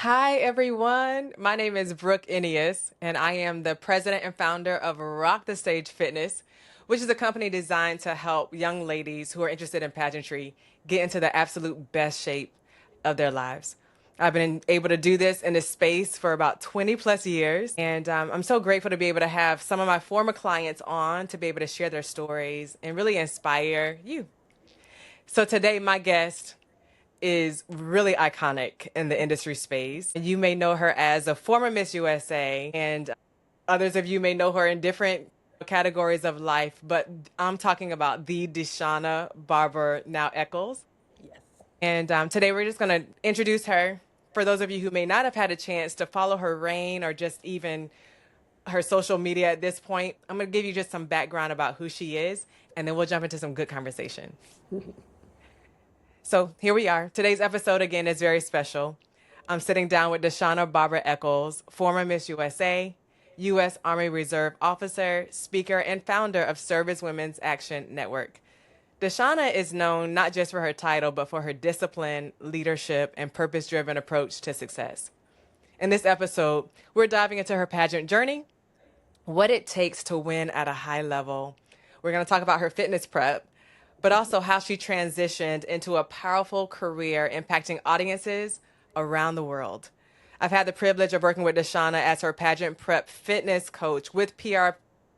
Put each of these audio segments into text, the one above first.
Hi, everyone. My name is Brooke Ennius, and I am the president and founder of Rock the Stage Fitness, which is a company designed to help young ladies who are interested in pageantry get into the absolute best shape of their lives. I've been able to do this in this space for about 20 plus years, and I'm so grateful to be able to have some of my former clients on to be able to share their stories and really inspire you. So today, my guest is really iconic in the industry space. You may know her as a former Miss USA, and others of you may know her in different categories of life, but I'm talking about the Deshauna Barber, now Eccles. Yes. And today we're just going to introduce her. For those of you who may not have had a chance to follow her reign or just even her social media at this point, I'm going to give you just some background about who she is, and then we'll jump into some good conversation. So here we are. Today's episode again is very special. I'm sitting down with Deshauna Barber Eccles, former Miss USA, U.S. Army Reserve officer, speaker, and founder of Service Women's Action Network. Deshauna is known not just for her title, but for her discipline, leadership, and purpose driven approach to success. In this episode, we're diving into her pageant journey, what it takes to win at a high level. We're going to talk about her fitness prep, but also how she transitioned into a powerful career impacting audiences around the world. I've had the privilege of working with Deshauna as her pageant prep fitness coach with PR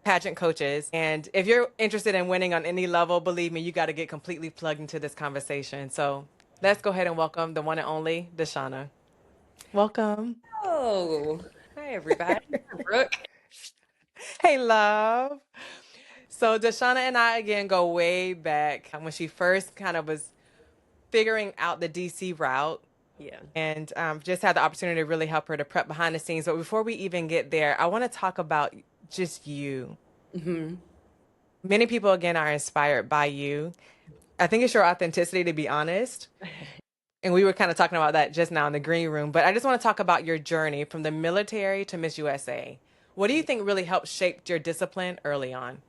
pageant coaches. And if you're interested in winning on any level, believe me, you got to get completely plugged into this conversation. So let's go ahead and welcome the one and only Deshauna. Welcome. Oh, hi everybody. Hi, Brooke. Hey, love. So Deshauna and I again go way back when she first kind of was figuring out the DC route Yeah. and just had the opportunity to really help her to prep behind the scenes. But before we even get there, I want to talk about just you. hmm Many people again are inspired by you. I think it's your authenticity, to be honest. And we were kind of talking about that just now in the green room. But I just want to talk about your journey from the military to Miss USA. What do you think really helped shape your discipline early on?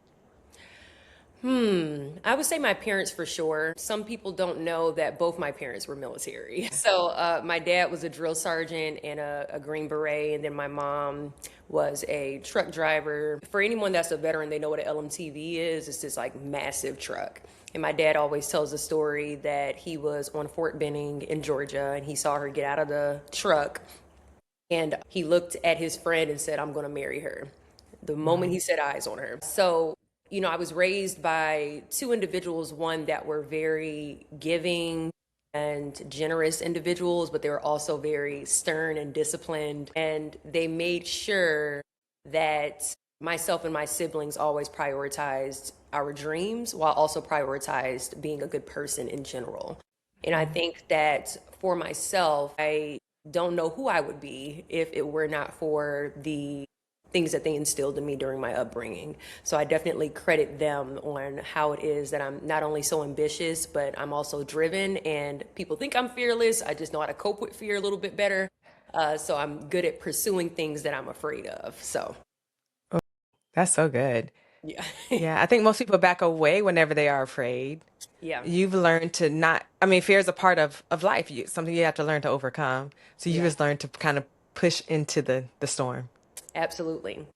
I would say my parents for sure. Some people don't know that both my parents were military. So my dad was a drill sergeant and a Green Beret, and then my mom was a truck driver. For anyone that's a veteran, they know what an LMTV is. It's this like massive truck. And my dad always tells the story that he was on Fort Benning in Georgia and he saw her get out of the truck and he looked at his friend and said, I'm going to marry her the moment Wow. he set eyes on her. So, I was raised by two individuals, one that were very giving and generous individuals, but they were also very stern and disciplined. And they made sure that myself and my siblings always prioritized our dreams while also prioritized being a good person in general. And I think that for myself, I don't know who I would be if it were not for the things that they instilled in me during my upbringing. So I definitely credit them on how it is that I'm not only so ambitious, but I'm also driven. And people think I'm fearless. I just know how to cope with fear a little bit better. So I'm good at pursuing things that I'm afraid of. So, Oh, that's so good. yeah. Yeah, I think most people back away whenever they are afraid. Yeah. You've learned to not, I mean, fear is a part of life. Something you have to learn to overcome. So you Yeah. just learned to kind of push into the storm. Absolutely.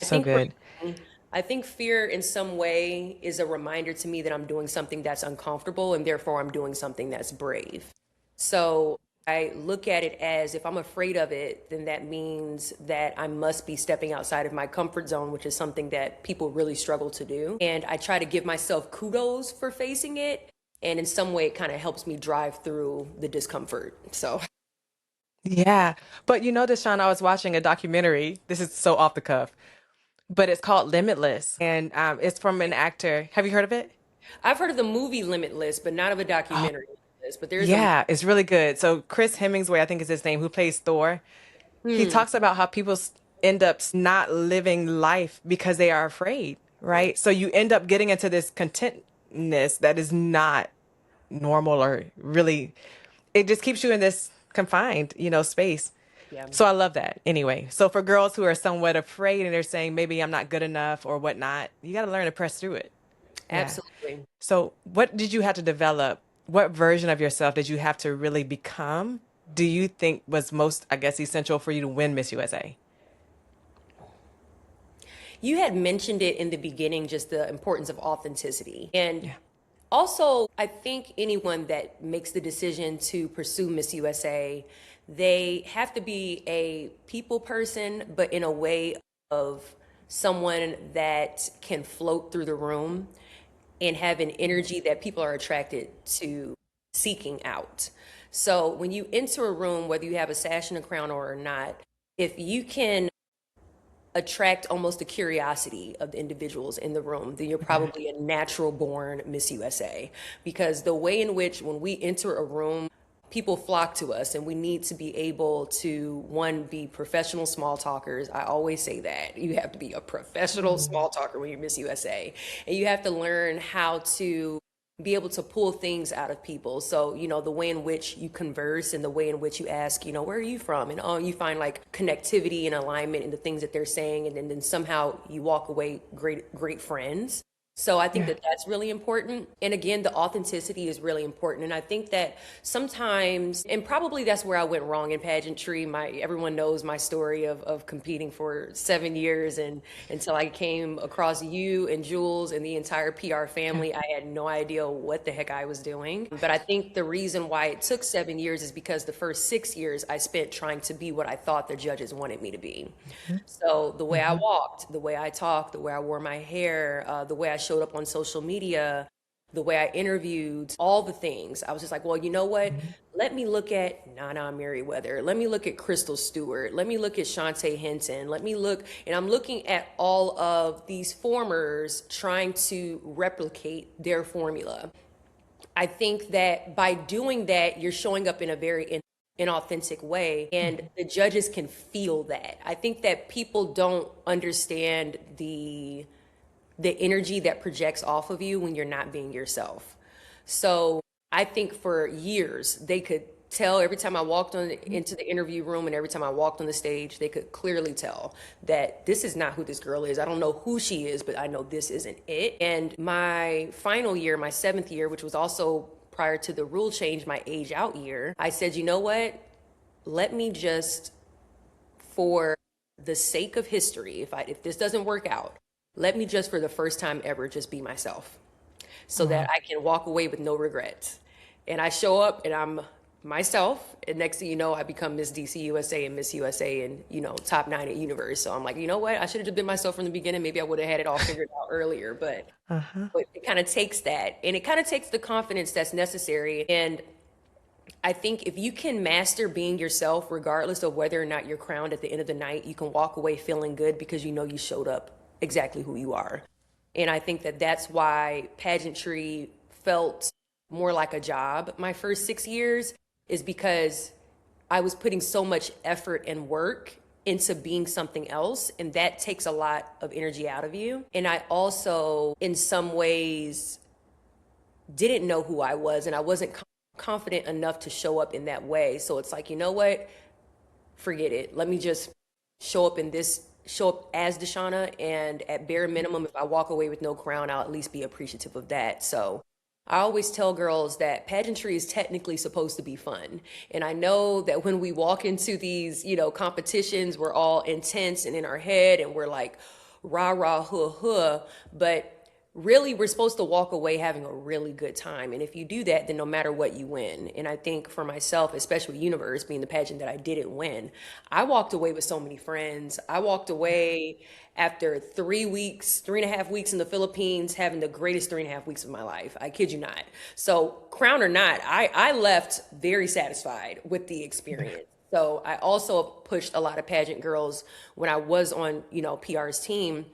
I So think for good. me, I think fear in some way is a reminder to me that I'm doing something that's uncomfortable and therefore I'm doing something that's brave. So I look at it as if I'm afraid of it, then that means that I must be stepping outside of my comfort zone, which is something that people really struggle to do. And I try to give myself kudos for facing it. And in some way, it kind of helps me drive through the discomfort. So, Yeah. But Deshaun, I was watching a documentary. This is so off the cuff, but it's called Limitless. And it's from an actor. Have you heard of it? I've heard of the movie Limitless, but not of a Oh, documentary Limitless. But there's a yeah, it's really good. So Chris Hemingway, I think is his name, who plays Thor. He hmm, talks about how people end up not living life because they are afraid, right? So you end up getting into this contentness that is not normal or really, it just keeps you in this confined, space. yeah, So I love that. Anyway, so for girls who are somewhat afraid and they're saying maybe I'm not good enough or whatnot, you got to learn to press through it. Yeah. absolutely. So what did you have to develop? What version of yourself did you have to really become do you think was most, I guess, essential for you to win Miss USA? You had mentioned it in the beginning, just the importance of authenticity. And Yeah. also, I think anyone that makes the decision to pursue Miss USA, they have to be a people person, but in a way of someone that can float through the room and have an energy that people are attracted to seeking out. So when you enter a room, whether you have a sash and a crown or not, if you can attract almost the curiosity of the individuals in the room, then you're Okay. probably a natural born Miss USA. Because the way in which when we enter a room, people flock to us and we need to be able to, one, be professional small talkers. I always say that. You have to be a professional small talker when you're Miss USA. And you have to learn how to be able to pull things out of people. So, the way in which you converse and the way in which you ask, where are you from? And you find like connectivity and alignment in the things that they're saying. And then somehow you walk away great friends. So I think Yeah. that that's really important. And again, the authenticity is really important. And I think that sometimes, and probably that's where I went wrong in pageantry. Everyone knows my story of competing for 7 years, and until I came across you and Jules and the entire PR Yeah. family, I had no idea what the heck I was doing. But I think the reason why it took 7 years is because the first 6 years I spent trying to be what I thought the judges wanted me to be. So the way I Hmm. walked, the way I talked, the way I wore my hair, the way I showed up on social media, the way I interviewed, all the things. I was just like, well, you know what? Let me look at Nana Merriweather. Let me look at Crystal Stewart. Let me look at Shantae Hinton. Let me look, and I'm looking at all of these formers trying to replicate their formula. I think that by doing that, you're showing up in a very inauthentic way, and the judges can feel that. I think that people don't understand the energy that projects off of you when you're not being yourself. So I think for years they could tell every time I walked into the interview room and every time I walked on the stage, they could clearly tell that this is not who this girl is. I don't know who she is, but I know this isn't it. And my final year, my 7th year, which was also prior to the rule change, my age out year, I said, you know what? Let me just, for the sake of history, if this doesn't work out, let me just for the first time ever just be myself so that Wow. I can walk away with no regrets. And I show up and I'm myself, and next thing you know, I become Miss DC USA and Miss USA and top 9 at Universe. So I'm like, you know what? I should have just been myself from the beginning. Maybe I would have had it all figured out earlier, Uh-huh. but it kind of takes that, and it kind of takes the confidence that's necessary. And I think if you can master being yourself, regardless of whether or not you're crowned at the end of the night, you can walk away feeling good because you know you showed up exactly who you are. And I think that that's why pageantry felt more like a job my first 6 years, is because I was putting so much effort and work into being something else. And that takes a lot of energy out of you. And I also, in some ways, didn't know who I was, and I wasn't confident enough to show up in that way. So it's like, you know what? Forget it. Let me just show up as Deshauna, and at bare minimum, if I walk away with no crown, I'll at least be appreciative of that. So I always tell girls that pageantry is technically supposed to be fun. And I know that when we walk into these, competitions, we're all intense and in our head and we're like, rah, rah, huh, huh. But really, we're supposed to walk away having a really good time. And if you do that, then no matter what, you win. And I think for myself, especially Universe being the pageant that I didn't win, I walked away with so many friends. I walked away after 3 weeks, 3.5 weeks in the Philippines, having the greatest 3.5 weeks of my life. I kid you not. So, crown or not, I left very satisfied with the experience. So I also pushed a lot of pageant girls when I was on, PR's team.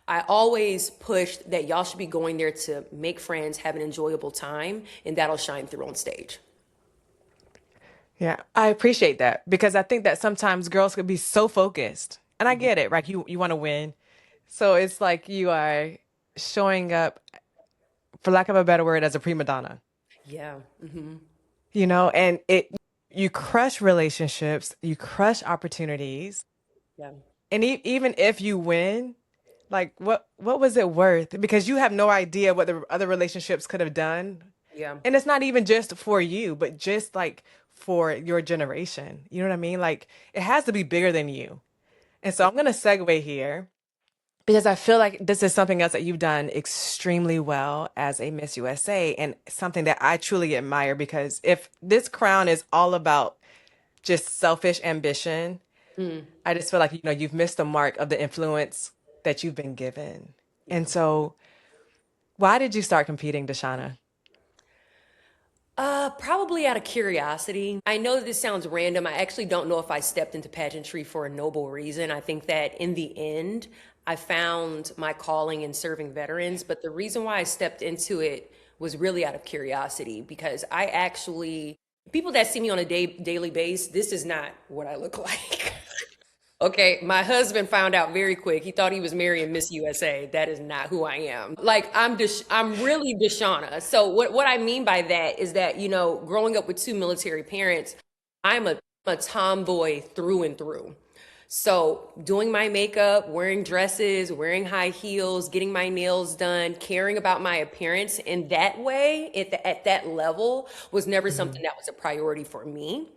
I always pushed that y'all should be going there to make friends, have an enjoyable time, and that'll shine through on stage. Yeah, I appreciate that because I think that sometimes girls could be so focused, and I get it, right? You want to win, so it's like you are showing up, for lack of a better word, as a prima donna, Yeah. and you crush relationships, you crush opportunities, Yeah. and even if you win, like what was it worth? Because you have no idea what the other relationships could have done. Yeah. And it's not even just for you, but just like for your generation. You know what I mean? Like it has to be bigger than you. And so I'm going to segue here because I feel like this is something else that you've done extremely well as a Miss USA and something that I truly admire because if this crown is all about just selfish ambition, Mm, I just feel like, you've missed the mark of the influence that you've been given. yeah. And so why did you start competing, Deshauna? Probably out of curiosity. I know this sounds random. I actually don't know if I stepped into pageantry for a noble reason. I think that in the end, I found my calling in serving veterans, but the reason why I stepped into it was really out of curiosity because I actually, people that see me on a daily basis, this is not what I look like. Okay, my husband found out very quick. He thought he was marrying Miss USA. That is not who I am. Like I'm really Deshauna. So what I mean by that is that, growing up with two military parents, I'm a tomboy through and through. So doing my makeup, wearing dresses, wearing high heels, getting my nails done, caring about my appearance in that way, at that level, was never Mhm. something that was a priority for me.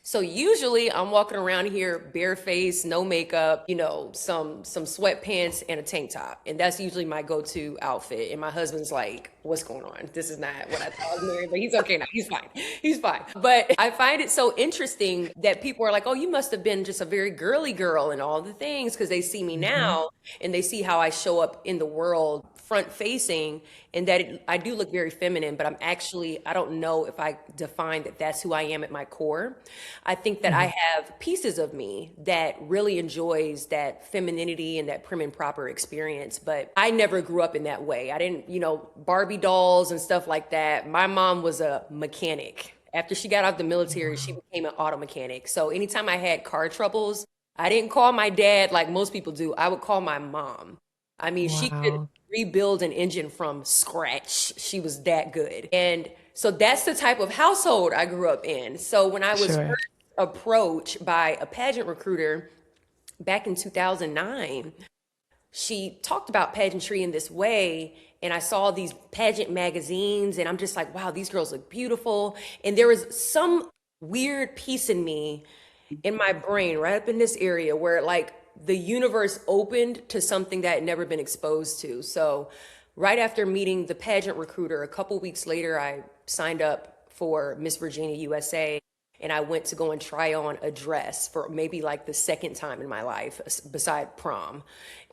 So usually I'm walking around here barefaced, no makeup, some sweatpants and a tank top. And that's usually my go-to outfit. And my husband's like, what's going on? This is not what I thought I was married, but he's okay now. He's fine. He's fine. But I find it so interesting that people are like, oh, you must have been just a very girly girl and all the things because they see me Mhm. now and they see how I show up in the world front facing and that I do look very feminine, but I don't know if I define that that's who I am at my core. I think that I Mhm. have pieces of me that really enjoys that femininity and that prim and proper experience, but I never grew up in that way. I didn't, Barbie dolls and stuff like that. My mom was a mechanic. After she got out of the military, she Wow. became an auto mechanic. So anytime I had car troubles, I didn't call my dad like most people do. I would call my mom. I mean, she could Wow. rebuild an engine from scratch. She was that good. And so that's the type of household I grew up in. So when I was Sure. first approached by a pageant recruiter back in 2009, she talked about pageantry in this way. And I saw these pageant magazines, and I'm just like, wow, these girls look beautiful. And there was some weird piece in me in my brain, right up in this area, where like the universe opened to something that had never been exposed to. So, right after meeting the pageant recruiter, a couple weeks later, I signed up for Miss Virginia USA. And I went to go and try on a dress for maybe like the second time in my life, beside prom.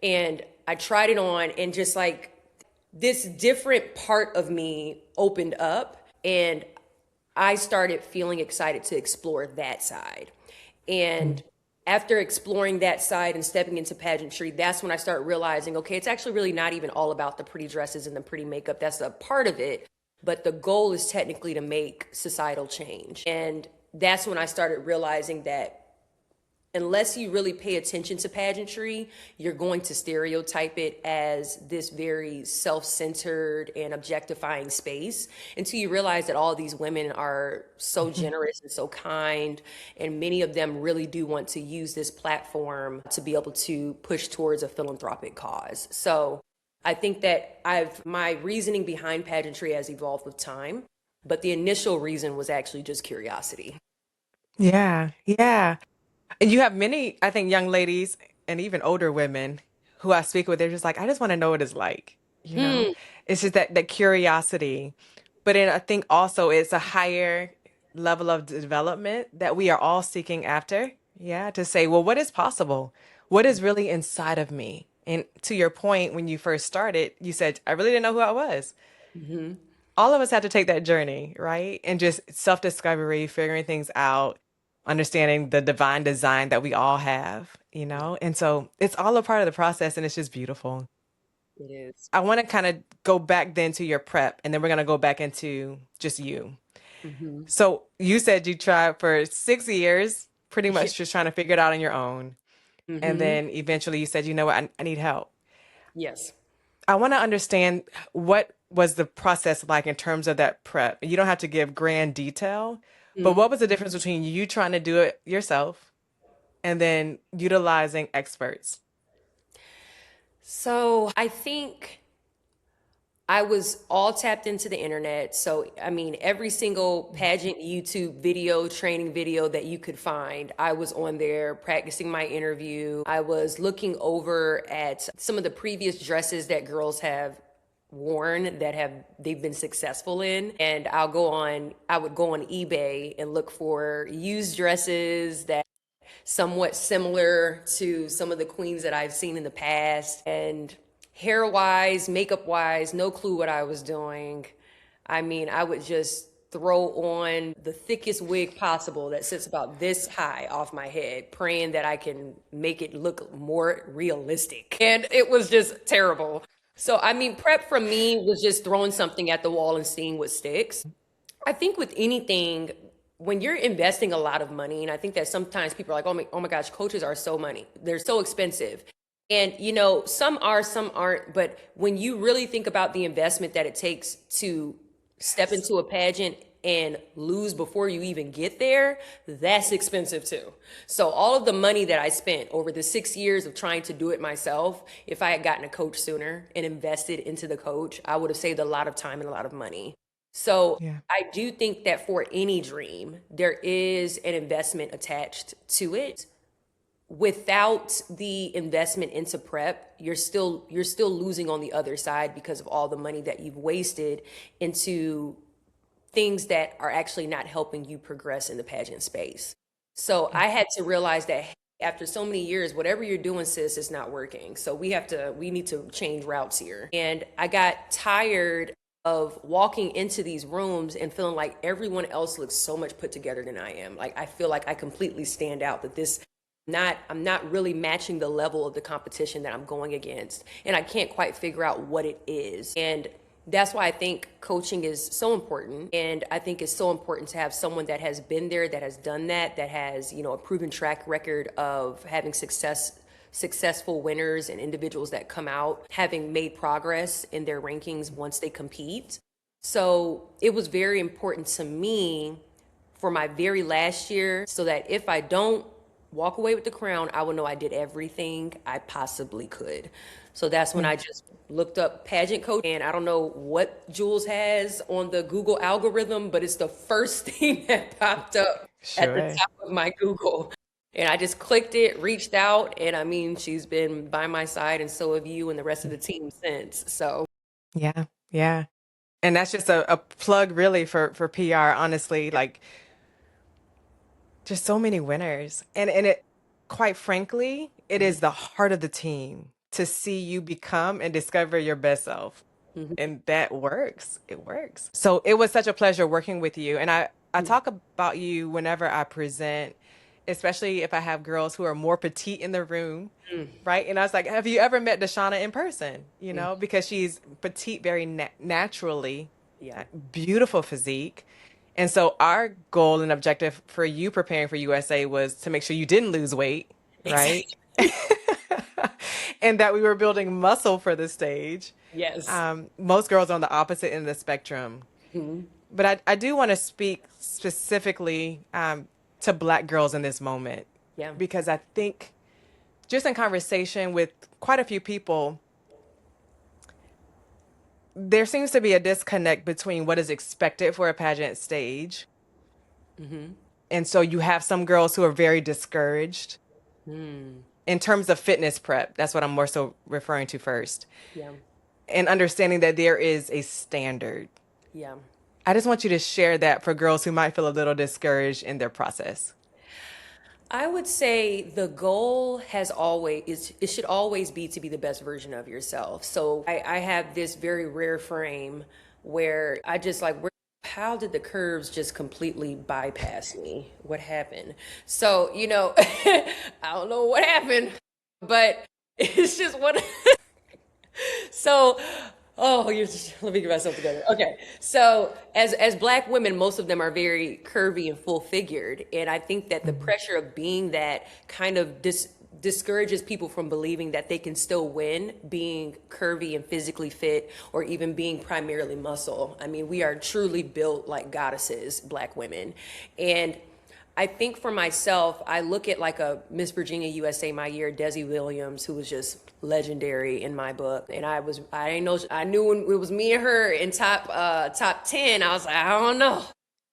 And I tried it on, and just like this different part of me opened up, and I started feeling excited to explore that side. And after exploring that side and stepping into pageantry, that's when I start realizing, okay, it's actually really not even all about the pretty dresses and the pretty makeup. That's a part of it. But the goal is technically to make societal change. And that's when I started realizing that unless you really pay attention to pageantry, you're going to stereotype it as this very self-centered and objectifying space until you realize that all these women are so Mhm. generous and so kind, and many of them really do want to use this platform to be able to push towards a philanthropic cause. So I think that my reasoning behind pageantry has evolved with time, but the initial reason was actually just curiosity. Yeah. Yeah. And you have many, I think, young ladies and even older women who I speak with, they're just like, I just want to know what it's like, you know? Hmm. It's just that curiosity. But then I think also it's a higher level of development that we are all seeking after. Yeah, to say, well, what is possible? What is really inside of me? And to your point, when you first started, you said, I really didn't know who I was. Hmm. All of us had to take that journey, right? And just self-discovery, figuring things out, understanding the divine design that we all have, you Yeah, know? And so it's all a part of the process and it's just beautiful. it is. I want to kind of go back then to your prep and then we're going to go back into just you. Hmm. So you said you tried for 6 years, pretty Yeah. much just trying to figure it out on your own. And Hmm. then eventually you said, you know what, I need help. Yes. I want to understand what was the process like in terms of that prep. You don't have to give grand detail, but Mhm. what was the difference between you trying to do it yourself and then utilizing experts? So I think I was all tapped into the internet. So, I mean, every single pageant YouTube video, training video that you could find, I was on there practicing my interview. I was looking over at some of the previous dresses that girls have worn that they've been successful in. And I would go on eBay and look for used dresses that somewhat similar to some of the queens that I've seen in the past. And hair wise, makeup wise, no clue what I was doing. I mean, I would just throw on the thickest wig possible that sits about this high off my head, praying that I can make it look more realistic. And it was just terrible. So, I mean, prep for me was just throwing something at the wall and seeing what sticks. I think with anything, when you're investing a lot of money, and I think that sometimes people are like, oh my gosh, coaches are so money. They're so expensive. And, you know, some are, some aren't. But when you really think about the investment that it takes to step into a pageant and lose before you even get there, that's expensive too. So all of the money that I spent over the 6 years of trying to do it myself, if I had gotten a coach sooner and invested into the coach, I would have saved a lot of time and a lot of money. So Yeah. I do think that for any dream, there is an investment attached to it. Without the investment into prep, you're still losing on the other side because of all the money that you've wasted into things that are actually not helping you progress in the pageant space. So I had to realize that hey, after so many years, whatever you're doing, sis, is not working. So we need to change routes here. And I got tired of walking into these rooms and feeling like everyone else looks so much put together than I am. Like I feel like I completely stand out, that I'm not really matching the level of the competition that I'm going against. And I can't quite figure out what it is. And that's why I think coaching is so important. And I think it's so important to have someone that has been there, that has done that has, you know, a proven track record of having successful winners and individuals that come out having made progress in their rankings once they compete. So it was very important to me for my very last year, so that if I don't walk away with the crown, I will know I did everything I possibly could. So that's when I just looked up pageant coach, and I don't know what Jules has on the Google algorithm, but it's the first thing that popped up at the Sure. top of my Google. And I just clicked it, reached out, and I mean, she's been by my side, and so have you and the rest of the team since. So Yeah. Yeah. And that's just a plug really for PR, honestly. Like just so many winners. And it, quite frankly, it is the heart of the team to see you become and discover your best self. And that works. It works. So it was such a pleasure working with you. And I talk about you whenever I present, especially if I have girls who are more petite in the room, right? And I was like, have you ever met Deshauna in person? You know, because she's petite very naturally, yeah. beautiful physique. And so our goal and objective for you preparing for USA was to make sure you didn't lose weight, right? Exactly. And that we were building muscle for the stage. Yes. Most girls are on the opposite end of the spectrum. But I do want to speak specifically to Black girls in this moment, Yeah. because I think just in conversation with quite a few people, there seems to be a disconnect between what is expected for a pageant stage. And so you have some girls who are very discouraged in terms of fitness prep. That's what I'm more so referring to first. Yeah. And understanding that there is a standard. Yeah. I just want you to share that for girls who might feel a little discouraged in their process. I would say the goal it should always be to be the best version of yourself. So I have this very rare frame where I just like, how did the curves just completely bypass me? What happened? So, you know, I don't know what happened, but it's just what. So, let me get myself together. Okay, so as Black women, most of them are very curvy and full figured, and I think that the pressure of being that kind of discourages people from believing that they can still win being curvy and physically fit, or even being primarily muscle. I mean, we are truly built like goddesses, Black women, and I think for myself, I look at like a Miss Virginia USA my year, Desi Williams, who was just legendary in my book. And I didn't know, I knew when it was me and her in top 10, I was like, I don't know.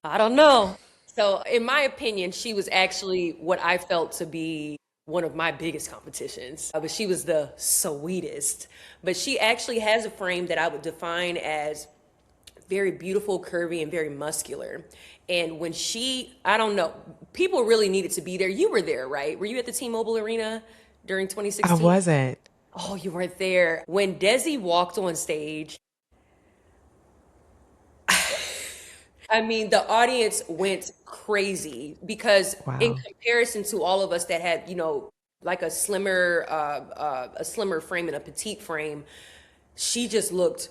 I don't know. So in my opinion, she was actually what I felt to be one of my biggest competitions. But she was the sweetest. But she actually has a frame that I would define as very beautiful, curvy, and very muscular. And when I don't know, people really needed to be there. You were there, right? Were you at the T-Mobile Arena during I 2016? wasn't. Oh, you weren't there. When Desi walked on stage, I mean, the audience went crazy because in Wow. comparison to all of us that had, like a slimmer frame and a petite frame, she just looked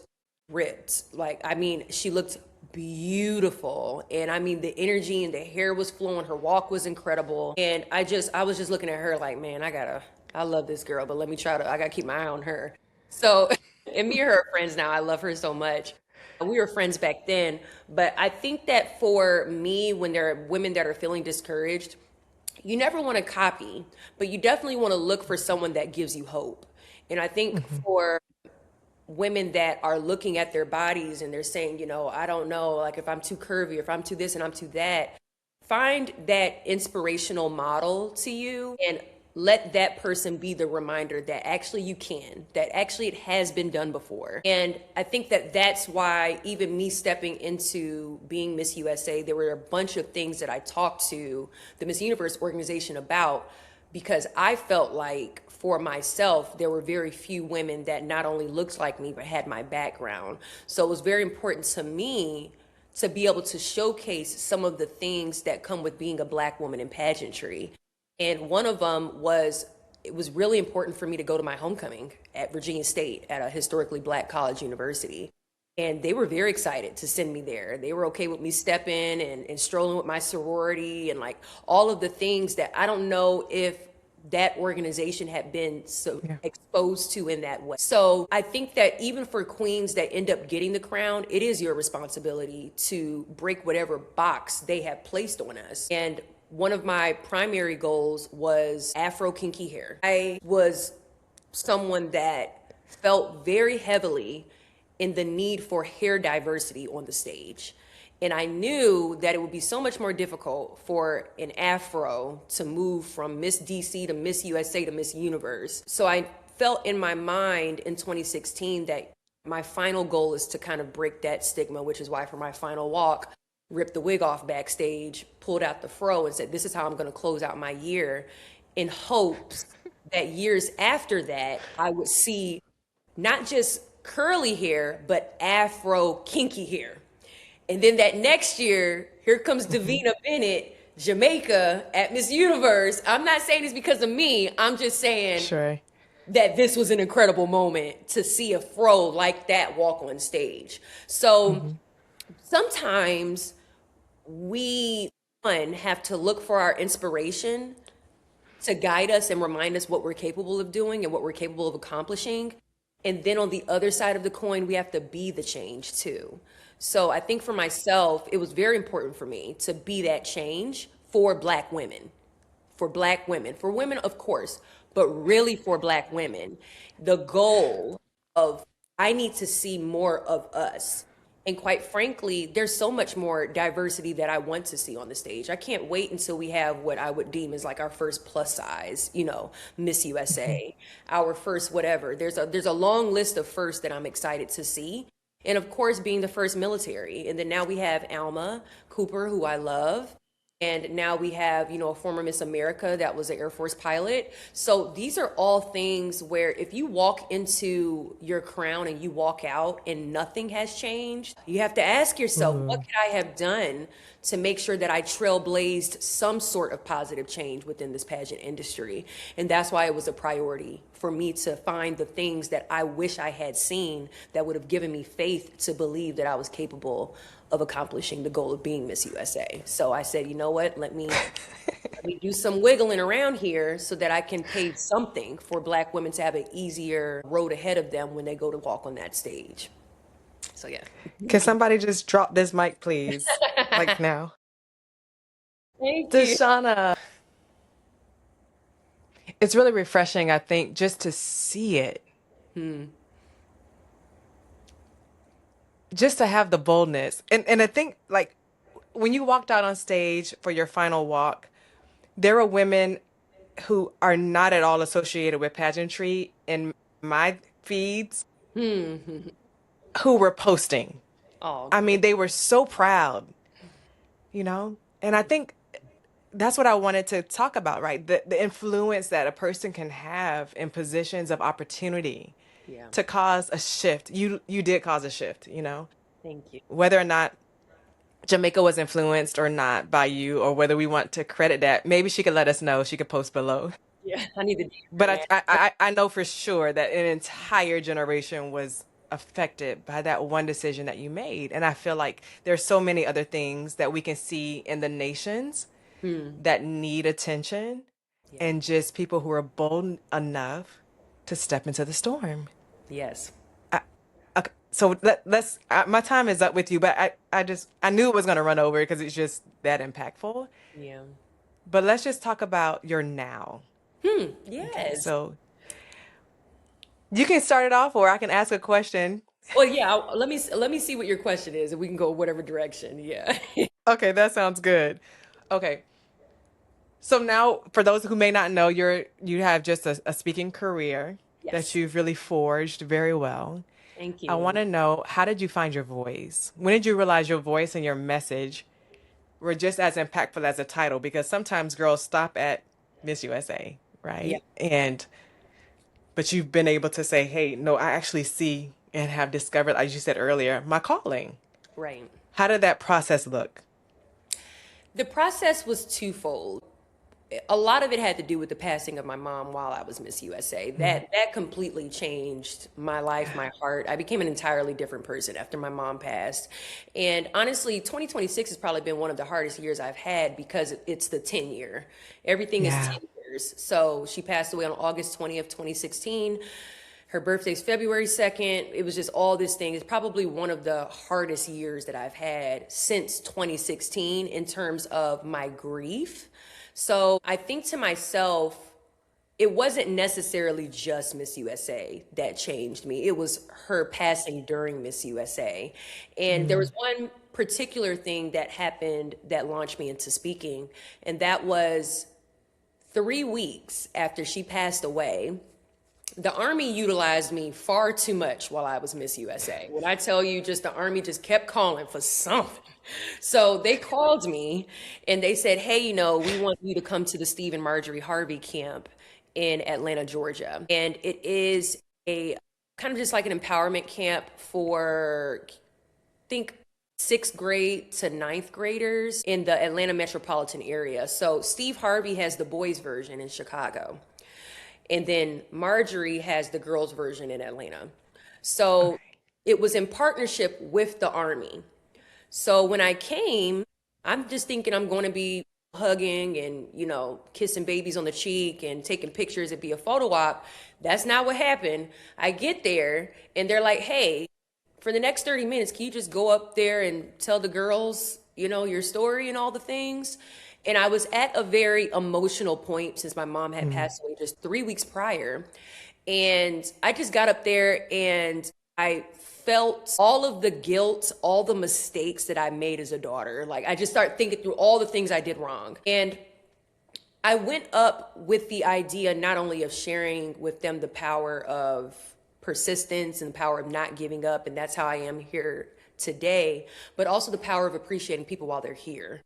ripped. Like, I mean, she looked beautiful. And I mean, the energy and the hair was flowing. Her walk was incredible. And I was just looking at her like, man, I love this girl, but I gotta keep my eye on her. So, and me and her are friends now. I love her so much. We were friends back then. But I think that for me, when there are women that are feeling discouraged, you never want to copy, but you definitely want to look for someone that gives you hope. And I think Hmm. for women that are looking at their bodies and they're saying, I don't know, like if I'm too curvy, or if I'm too this and I'm too that, find that inspirational model to you and let that person be the reminder that actually you can, that actually it has been done before. And I think that that's why even me stepping into being Miss USA, there were a bunch of things that I talked to the Miss Universe organization about, because I felt like for myself, there were very few women that not only looked like me, but had my background. So it was very important to me to be able to showcase some of the things that come with being a Black woman in pageantry. And one of them was, it was really important for me to go to my homecoming at Virginia State at a historically Black college university. And they were very excited to send me there. They were okay with me stepping and strolling with my sorority and like all of the things that I don't know if that organization had been so Yeah. exposed to in that way. So I think that even for queens that end up getting the crown, it is your responsibility to break whatever box they have placed on us. And one of my primary goals was Afro kinky hair. I was someone that felt very heavily in the need for hair diversity on the stage. And I knew that it would be so much more difficult for an afro to move from Miss DC to Miss USA to Miss Universe. So I felt in my mind in 2016 that my final goal is to kind of break that stigma, which is why for my final walk, ripped the wig off backstage, pulled out the fro and said, this is how I'm gonna close out my year, in hopes that years after that, I would see not just curly hair, but afro kinky hair. And then that next year, here comes Hmm. Davina Bennett, Jamaica at Miss Universe. I'm not saying this because of me. I'm just saying Sure. that this was an incredible moment to see a fro like that walk on stage. So Hmm. sometimes we, one, have to look for our inspiration to guide us and remind us what we're capable of doing and what we're capable of accomplishing. And then on the other side of the coin, we have to be the change too. So I think for myself, it was very important for me to be that change for Black women, for women, of course, but really for Black women. The goal of, I need to see more of us. And quite frankly, there's so much more diversity that I want to see on the stage. I can't wait until we have what I would deem as like our first plus size, Miss Hmm. USA, our first whatever. There's a long list of firsts that I'm excited to see. And of course, being the first military. And then now we have Alma Cooper, who I love. And now we have, a former Miss America that was an Air Force pilot. So these are all things where if you walk into your crown and you walk out and nothing has changed, you have to ask yourself, what Ooh. could I have done to make sure that I trailblazed some sort of positive change within this pageant industry? And that's why it was a priority for me to find the things that I wish I had seen that would have given me faith to believe that I was capable of accomplishing the goal of being Miss USA. So I said, you know what, let me do some wiggling around here so that I can pave something for Black women to have an easier road ahead of them when they go to walk on that stage. So yeah. Can somebody just drop this mic, please? Like now. Thank you. Deshauna, it's really refreshing, I think, just to see it, just to have the boldness. And I think like when you walked out on stage for your final walk, there were women who are not at all associated with pageantry in my feeds who were posting. Oh, I great. mean, they were so proud, you know? And I think that's what I wanted to talk about, right? The influence that a person can have in positions of opportunity Yeah. to cause a shift. You did cause a shift, you know? Thank you. Whether or not Jamaica was influenced or not by you, or whether we want to credit that, maybe she could let us know. She could post below. Yeah. I need the But man. I know for sure that an entire generation was affected by that one decision that you made. And I feel like there's so many other things that we can see in the nations that need attention Yeah. and just people who are bold enough to step into the storm. Yes. Okay, so let's. My time is up with you, but I knew it was going to run over because it's just that impactful. Yeah. But let's just talk about your now. Okay, Yes. so you can start it off, or I can ask a question. Well, yeah. Let me see what your question is, and we can go whatever direction. Yeah. Okay, that sounds good. Okay, so now for those who may not know, you have just a speaking career that Yes. you've really forged very well. Thank I want you. to know, how did you find your voice? When did you realize your voice and your message were just as impactful as a title? Because sometimes girls stop at Miss USA, Yeah. right? And but you've been able to say, hey, no, I actually see and have discovered, as you said earlier, my calling. Right. How did that process look? The process was twofold. A lot of it had to do with the passing of my mom while I was Miss USA. Mhm. That completely changed my life, my heart. I became an entirely different person after my mom passed. And honestly, 2026 has probably been one of the hardest years I've had because it's the 10 year. Everything is Yeah. 10 years. So she passed away on August 20th, 2016. Her birthday's February 2nd. It was just all this thing. It's probably one of the hardest years that I've had since 2016 in terms of my grief. So I think to myself, it wasn't necessarily just Miss USA that changed me. It was her passing during Miss USA. And there was Mm. one particular thing that happened that launched me into speaking, and that was 3 weeks after she passed away. The Army utilized me far too much while I was Miss USA. When I tell you, just the Army just kept calling for something. So they called me and they said, hey, we want you to come to the Steve and Marjorie Harvey camp in Atlanta, Georgia. And it is a kind of just like an empowerment camp for, I think, sixth grade to ninth graders in the Atlanta metropolitan area. So Steve Harvey has the boys version in Chicago. And then Marjorie has the girls version in Atlanta. So Okay. it was in partnership with the Army. So when I came, I'm just thinking I'm going to be hugging and, kissing babies on the cheek and taking pictures and be a photo op. That's not what happened. I get there and they're like, hey, for the next 30 minutes, can you just go up there and tell the girls, your story and all the things? And I was at a very emotional point since my mom had Mm. passed away just 3 weeks prior. And I just got up there and I felt all of the guilt, all the mistakes that I made as a daughter. Like I just started thinking through all the things I did wrong. And I went up with the idea not only of sharing with them the power of persistence and the power of not giving up, and that's how I am here today, but also the power of appreciating people while they're here.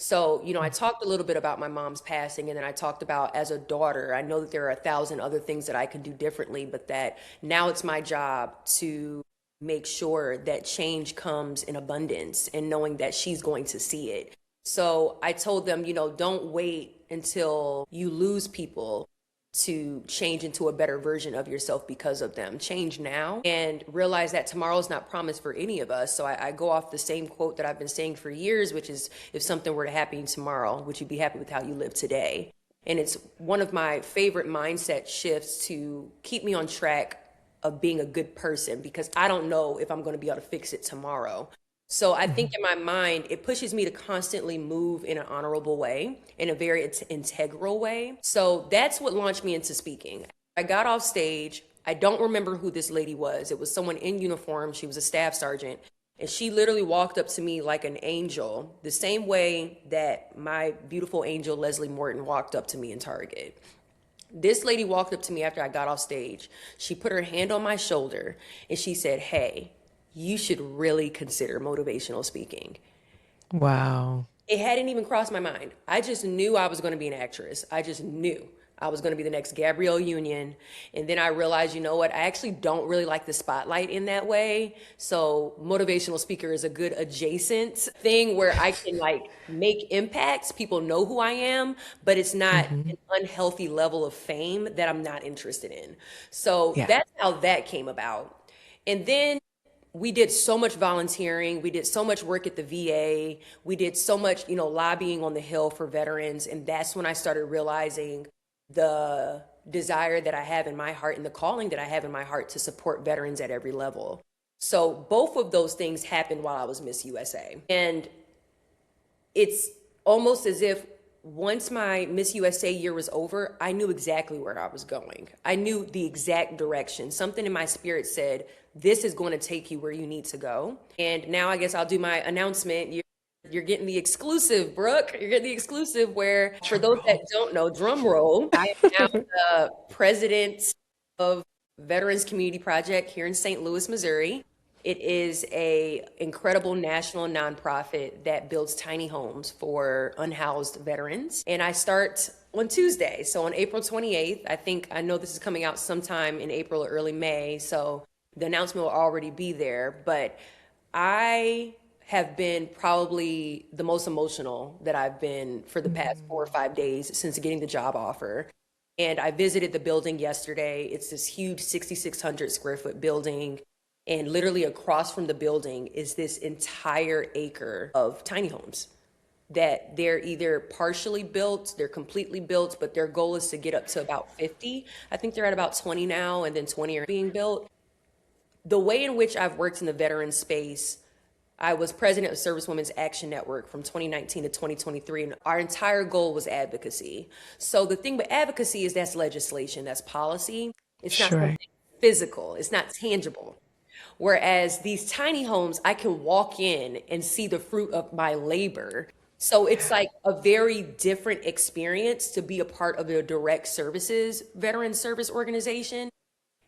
So, I talked a little bit about my mom's passing, and then I talked about as a daughter, I know that there are 1,000 other things that I can do differently, but that now it's my job to make sure that change comes in abundance and knowing that she's going to see it. So I told them, don't wait until you lose people to change into a better version of yourself because of them. Change now and realize that tomorrow is not promised for any of us. So I go off the same quote that I've been saying for years, which is, if something were to happen tomorrow, would you be happy with how you live today? And it's one of my favorite mindset shifts to keep me on track of being a good person, because I don't know if I'm going to be able to fix it tomorrow. So I think Mhm. in my mind, it pushes me to constantly move in an honorable way, in a very integral way. So that's what launched me into speaking. I got off stage. I don't remember who this lady was. It was someone in uniform. She was a staff sergeant. And she literally walked up to me like an angel, the same way that my beautiful angel Leslie Morton walked up to me in Target. This lady walked up to me after I got off stage. She put her hand on my shoulder and she said, "Hey, you should really consider motivational speaking." Wow. It hadn't even crossed my mind. I just knew I was going to be an actress. I just knew I was going to be the next Gabrielle Union. And then I realized, you know what? I actually don't really like the spotlight in that way. So motivational speaker is a good adjacent thing where I can like make impacts. People know who I am, but it's not Hmm. an unhealthy level of fame that I'm not interested in. So Yeah. that's how that came about. And then we did so much volunteering. We did so much work at the VA. We did so much, lobbying on the Hill for veterans. And that's when I started realizing the desire that I have in my heart and the calling that I have in my heart to support veterans at every level. So both of those things happened while I was Miss USA. And it's almost as if once my Miss USA year was over, I knew exactly where I was going. I knew the exact direction. Something in my spirit said, this is going to take you where you need to go. And now I guess I'll do my announcement. You're getting the exclusive, Brooke. You're getting the exclusive where, for Drum those that roll. don't know, drum roll, I am now the president of Veterans Community Project here in St. Louis, Missouri. It is a incredible national nonprofit that builds tiny homes for unhoused veterans. And I start on Tuesday. So on April 28th, I know this is coming out sometime in April or early May. So the announcement will already be there. But I have been probably the most emotional that I've been for the past 4 or 5 days since getting the job offer. And I visited the building yesterday. It's this huge 6,600 square foot building. And literally across from the building is this entire acre of tiny homes that they're either partially built, they're completely built, but their goal is to get up to about 50. I think they're at about 20 now, and then 20 are being built. The way in which I've worked in the veteran space, I was president of Service Women's Action Network from 2019 to 2023, and our entire goal was advocacy. So the thing with advocacy is that's legislation, that's policy. It's not Sure. something physical, it's not tangible. Whereas these tiny homes, I can walk in and see the fruit of my labor. So it's like a very different experience to be a part of a direct services veteran service organization.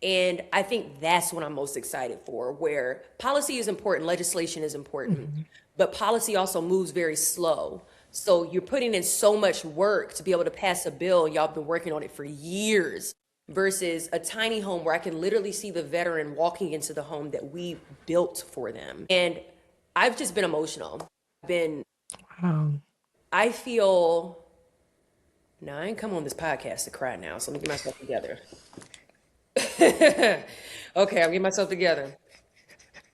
And I think that's what I'm most excited for, where policy is important, legislation is important, Mhm. but policy also moves very slow. So you're putting in so much work to be able to pass a bill, and y'all have been working on it for years, versus a tiny home where I can literally see the veteran walking into the home that we built for them. And I've just been emotional. Been, Wow. I feel, now I ain't come on this podcast to cry now, so let me get myself together. Okay, I'm getting myself together.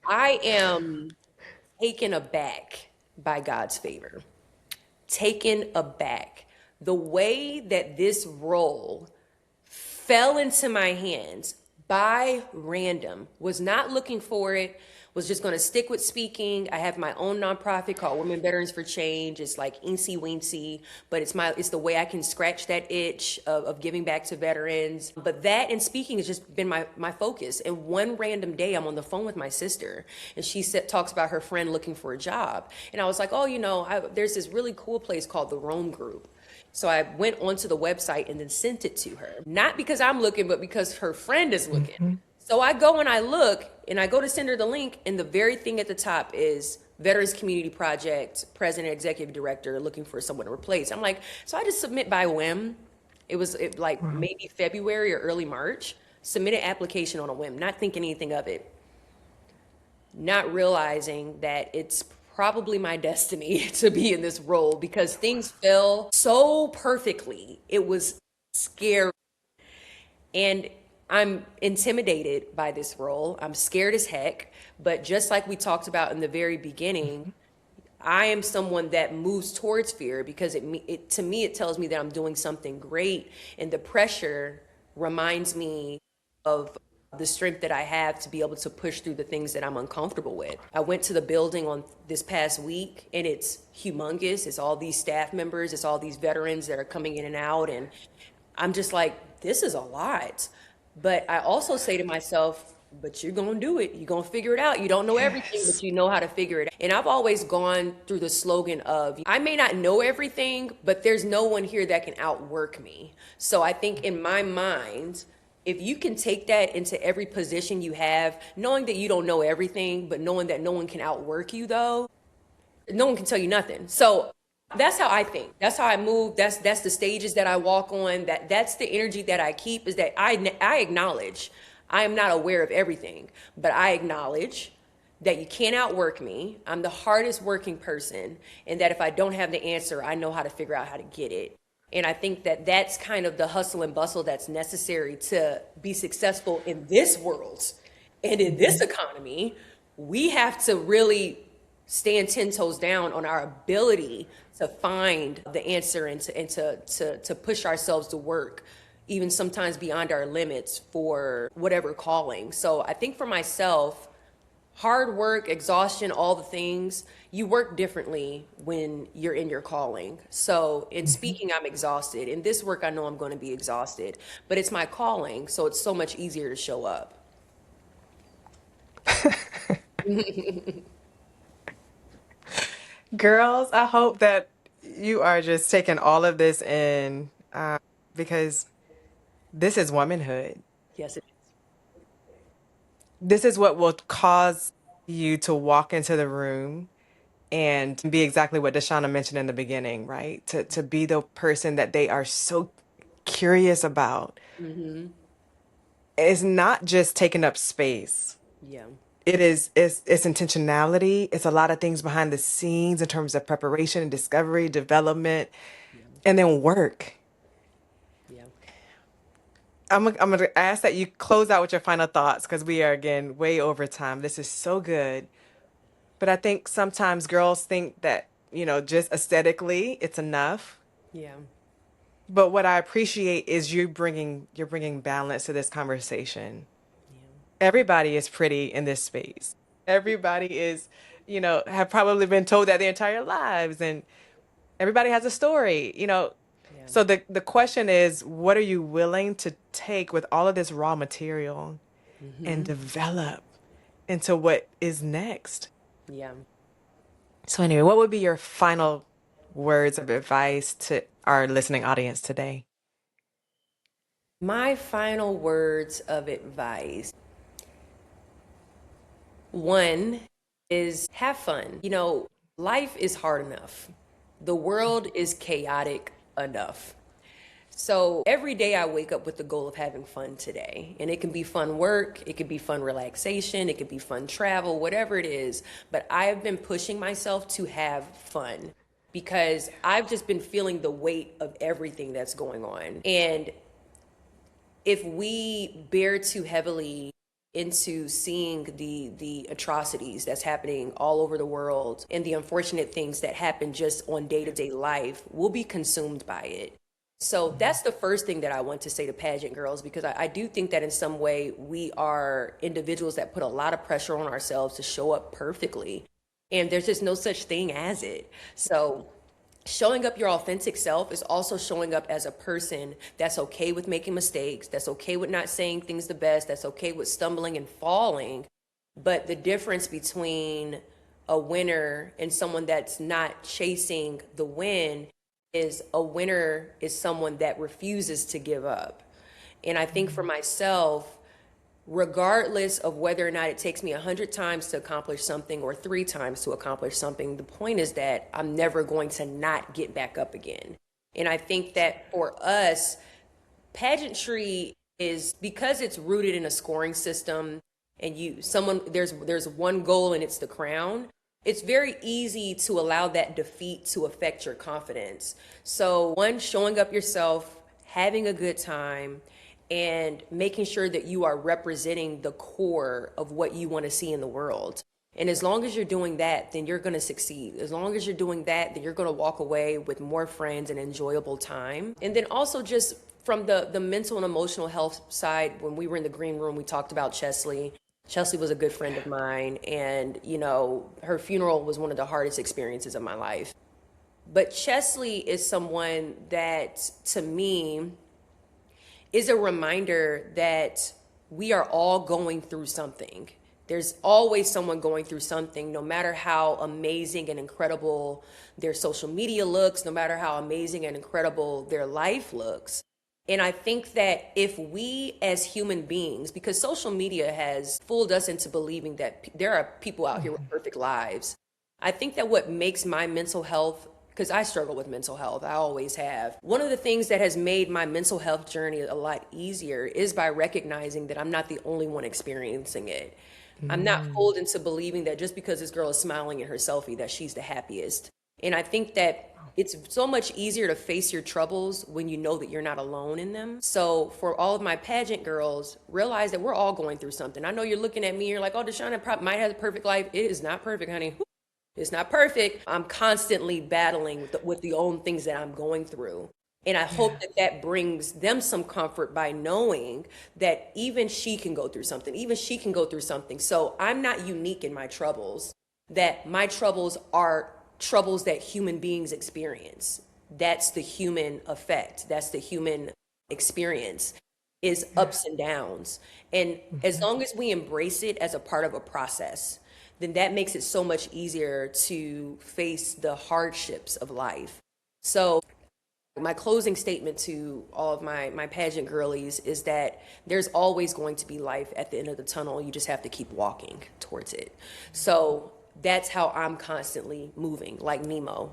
I am taken aback by God's favor. Taken aback. The way that this role fell into my hands by random, was not looking for it, was just going to stick with speaking. I have my own nonprofit called Women Veterans for Change. It's like eensy weensy, but it's the way I can scratch that itch of giving back to veterans. But that and speaking has just been my focus. And one random day I'm on the phone with my sister and she talks about her friend looking for a job. And I was like, oh, there's this really cool place called the Rome Group. So I went onto the website and then sent it to her. Not because I'm looking, but because her friend is looking. Mhm. So I go and I look and I go to send her the link, and the very thing at the top is Veterans Community Project, President, Executive Director, looking for someone to replace. I'm like, so I just submit by whim. It was like Wow. maybe February or early March, submit an application on a whim, not thinking anything of it, not realizing that it's probably my destiny to be in this role because things fell so perfectly. It was scary. And I'm intimidated by this role. I'm scared as heck. But just like we talked about in the very beginning, I am someone that moves towards fear because to me, it tells me that I'm doing something great. And the pressure reminds me of the strength that I have to be able to push through the things that I'm uncomfortable with. I went to the building on this past week and it's humongous. It's all these staff members, it's all these veterans that are coming in and out. And I'm just like, this is a lot. But I also say to myself, but you're going to do it. You're going to figure it out. You don't know everything, but Yes. you know how to figure it out. And I've always gone through the slogan of, I may not know everything, but there's no one here that can outwork me. So I think in my mind, if you can take that into every position you have, knowing that you don't know everything, but knowing that no one can outwork you though, no one can tell you nothing. So that's how I think. That's how I move. That's the stages that I walk on. That's the energy that I keep, is that I acknowledge I am not aware of everything, but I acknowledge that you can't outwork me. I'm the hardest working person, and that if I don't have the answer, I know how to figure out how to get it. And I think that that's kind of the hustle and bustle that's necessary to be successful in this world and in this economy. We have to really stand 10 toes down on our ability to find the answer and to push ourselves to work, even sometimes beyond our limits for whatever calling. So I think for myself, hard work, exhaustion, all the things, you work differently when you're in your calling. So in speaking, I'm exhausted. In this work, I know I'm going to be exhausted, but it's my calling. So it's so much easier to show up. Girls, I hope that you are just taking all of this in, because this is womanhood. Yes, it This is what will cause you to walk into the room and be exactly what Deshauna mentioned in the beginning, right? To be the person that they are so curious about. is. It's not just taking up space. Yeah. It's intentionality. It's a lot of things behind the scenes in terms of preparation and discovery, development, and then work. Yeah. I'm gonna ask that you close out with your final thoughts because we are again way over time. This is so good. But I think sometimes girls think that, just aesthetically it's enough. Yeah. But what I appreciate is you're bringing balance to this conversation. Everybody is pretty in this space. Everybody is, have probably been told that their entire lives, and everybody has a story. Yeah. So the question is, what are you willing to take with all of this raw material and develop into what is next? Yeah. So anyway, what would be your final words of advice to our listening audience today? My final words of advice. One is have fun. Life is hard enough. The world is chaotic enough. So every day I wake up with the goal of having fun today. And it can be fun work, it could be fun relaxation, it could be fun travel, whatever it is. But I have been pushing myself to have fun because I've just been feeling the weight of everything that's going on. And if we bear too heavily into seeing the atrocities that's happening all over the world and the unfortunate things that happen just on day-to-day life, we'll be consumed by it. So that's the first thing that I want to say to pageant girls, because I do think that in some way we are individuals that put a lot of pressure on ourselves to show up perfectly. And there's just no such thing as it. So showing up your authentic self is also showing up as a person that's okay with making mistakes, that's okay with not saying things the best, that's okay with stumbling and falling. But the difference between a winner and someone that's not chasing the win is a winner is someone that refuses to give up. And I think for myself, regardless of whether or not it takes me 100 times to accomplish something or 3 times to accomplish something, the point is that I'm never going to not get back up again. And I think that for us, pageantry is, because it's rooted in a scoring system and there's one goal and it's the crown. It's very easy to allow that defeat to affect your confidence. So one, showing up yourself, having a good time, and making sure that you are representing the core of what you want to see in the world. And as long as you're doing that, then you're going to succeed. As long as you're doing that, then you're going to walk away with more friends and enjoyable time. And then also just from the mental and emotional health side, when we were in the green room, we talked about Chesley. Chesley was a good friend of mine, and her funeral was one of the hardest experiences of my life. But Chesley is someone that, to me, is a reminder that we are all going through something. There's always someone going through something, no matter how amazing and incredible their social media looks, no matter how amazing and incredible their life looks. And I think that if we as human beings, because social media has fooled us into believing that there are people out here with perfect lives, I think that what makes my mental health, because I struggle with mental health, I always have. One of the things that has made my mental health journey a lot easier is by recognizing that I'm not the only one experiencing it. I'm not fooled into believing that just because this girl is smiling in her selfie that she's the happiest. And I think that it's so much easier to face your troubles when you know that you're not alone in them. So for all of my pageant girls, realize that we're all going through something. I know you're looking at me, you're like, oh, Deshauna might have a perfect life. It is not perfect, honey. It's not perfect. I'm constantly battling with the own things that I'm going through. And I hope that that brings them some comfort by knowing that even she can go through something, even she can go through something. So I'm not unique in my troubles, that my troubles are troubles that human beings experience. That's the human effect. That's the human experience, is ups and downs. And as long as we embrace it as a part of a process, then that makes it so much easier to face the hardships of life. So my closing statement to all of my pageant girlies is that there's always going to be life at the end of the tunnel. You just have to keep walking towards it. So that's how I'm constantly moving, like Nemo,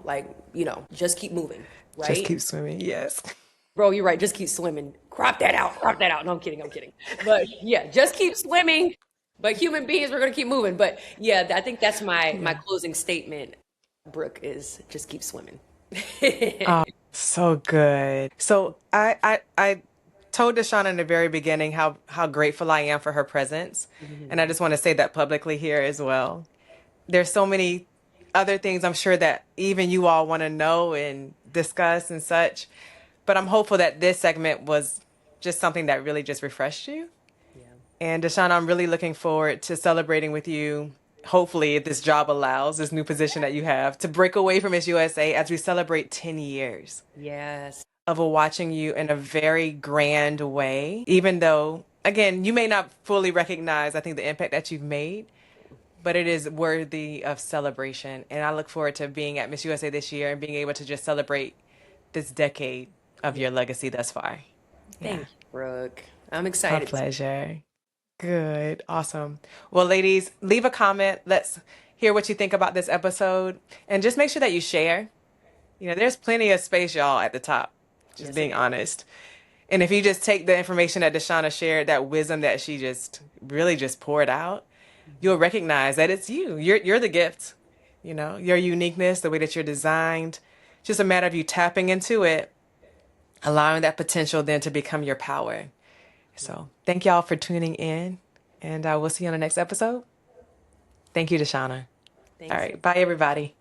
just keep moving, right? Just keep swimming. Yes. Bro, you're right. Just keep swimming. Crop that out. Crop that out. No, I'm kidding. I'm kidding. But yeah, just keep swimming. But human beings, we're going to keep moving. But yeah, I think that's my closing statement, Brooke, is just keep swimming. Oh, so good. So I told Deshauna in the very beginning how grateful I am for her presence. And I just want to say that publicly here as well. There's so many other things I'm sure that even you all want to know and discuss and such. But I'm hopeful that this segment was just something that really just refreshed you. Yeah. And Deshauna, I'm really looking forward to celebrating with you. Hopefully, if this job allows, this new position that you have, to break away from Miss USA as we celebrate 10 years Yes. of watching you in a very grand way. Even though, again, you may not fully recognize, I think, the impact that you've made, but it is worthy of celebration. And I look forward to being at Miss USA this year and being able to just celebrate this decade of your legacy thus far. Thank you, Brooke. I'm My excited. pleasure. Good. Awesome. Well, ladies, leave a comment. Let's hear what you think about this episode. And just make sure that you share. There's plenty of space, y'all, at the top. Just Yes, being honest. And if you just take the information that Deshauna shared, that wisdom that she just really just poured out, you'll recognize that it's you. You're the gift. Your uniqueness, the way that you're designed. Just a matter of you tapping into it, allowing that potential then to become your power. So thank y'all for tuning in, and we'll see you on the next episode. Thank you, Deshauna. Thanks. All right. Bye, everybody.